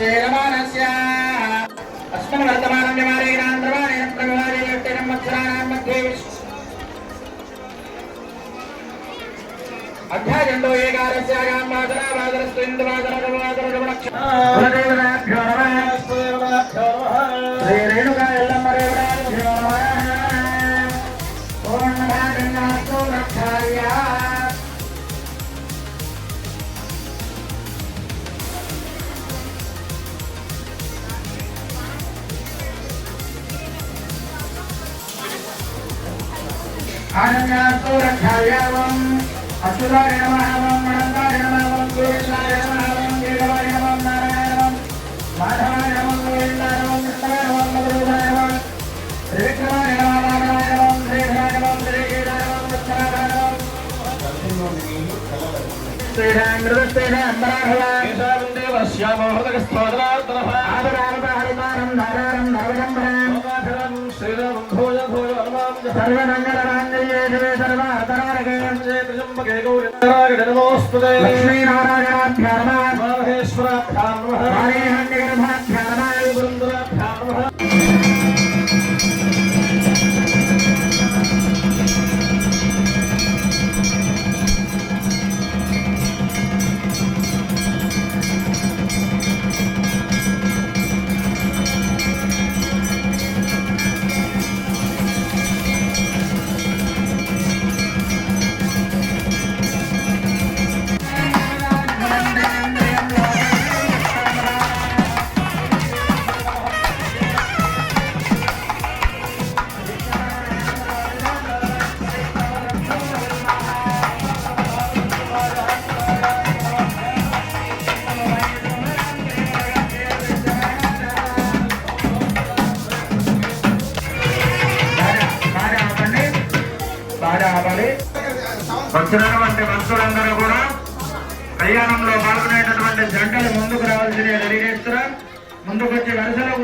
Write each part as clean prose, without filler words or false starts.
चेरमानस्य अस्मन् वर्तमानं व्यवहारेणान्द्रवाणेन प्रविभागेन मत्सराणां मध्ये अध्यायन्दो एकारस्यागां वादरावादरस्तु इन्दुवादरवादरवादरवणक्षदेवताभ्यो नमः श्री रेणुका एल्लम्मदेवताभ्यो नमः ओम नमः गङ्गास्तु रक्षाय आनन्दास्तु रक्षाय अच्युताय नमः अनन्ताय नमः गोविन्दाय नमः केशवाय नमः नारायणाय नमः माधवाय नमः गोविन्दाय नमः कृष्णाय नमः मधुसूदनाय नमः त्रिविक्रमाय नमः वामनाय नमः श्रीधराय नमः श्रीकेदाय नमः वत्सराय नमः श्रीरामृतस्तेनाम्बराभवान् केशवन्देवश्यामोहृतकस्तोदरात्तनः आदरावताहरितारं धारारं धर्मजम्बरां श्रीरामं भोज भोज सर्वमङ्गलमाङ्गल्ये शिवे सर्वार्थसाधके त्र्यम्बके गौरी नमोऽस्तुते लक्ष्मीनारायणाभ्यो नमः महेश्वराभ्यो नमः हरिहन्यगर्भाभ्यो नमः वृन्दराभ्यो नमः వచ్చినటువంటి భక్తులందరూ కూడా కళ్యాణంలో పాల్గొనేటటువంటి జంటలు ముందుకు రావాల్సిందిగా తెలియజేస్తున్నారు. ముందుకు వచ్చి వరుసలో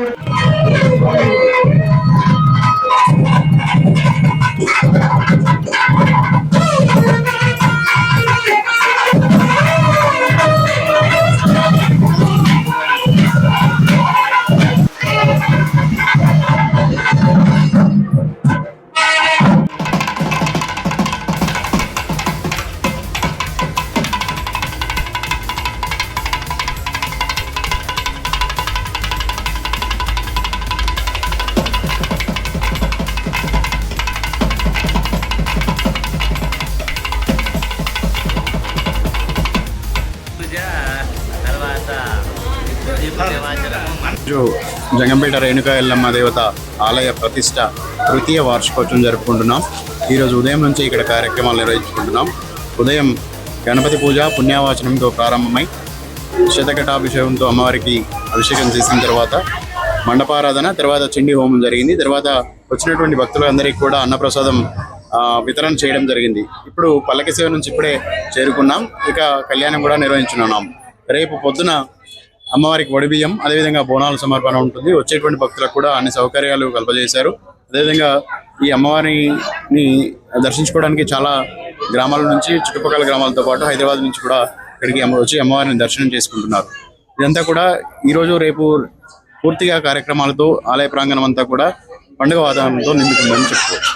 జంగంపేట రేణుకా ఎల్లమ్మ దేవత ఆలయ ప్రతిష్ట తృతీయ వార్షికోత్సవం జరుపుకుంటున్నాం. ఈరోజు ఉదయం నుంచి ఇక్కడ కార్యక్రమాలు నిర్వహించుకుంటున్నాం. ఉదయం గణపతి పూజ పుణ్యవాచనంతో ప్రారంభమై శతఘటాభిషేకంతో అమ్మవారికి అభిషేకం చేసిన తర్వాత మండపారాధన, తర్వాత చండీ హోమం జరిగింది. తర్వాత వచ్చినటువంటి భక్తులందరికీ కూడా అన్నప్రసాదం వితరణ చేయడం జరిగింది. ఇప్పుడు పల్లకి సేవ నుంచి ఇప్పుడే చేరుకున్నాం. ఇక కళ్యాణం కూడా నిర్వహించున్నాం. రేపు పొద్దున అమ్మవారికి వడిబియ్యం, అదేవిధంగా బోనాల సమర్పణ ఉంటుంది. వచ్చేటువంటి భక్తులకు కూడా అన్ని సౌకర్యాలు కల్పజేశారు. అదేవిధంగా ఈ అమ్మవారిని దర్శించుకోవడానికి చాలా గ్రామాల నుంచి, చుట్టుపక్కల గ్రామాలతో పాటు హైదరాబాద్ నుంచి కూడా ఇక్కడికి వచ్చి అమ్మవారిని దర్శనం చేసుకుంటున్నారు. ఇదంతా కూడా ఈరోజు రేపు పూర్తిగా కార్యక్రమాలతో ఆలయ ప్రాంగణం అంతా కూడా పండుగ వాతావరణంతో నిండుతుందని చెప్పుకోవచ్చు.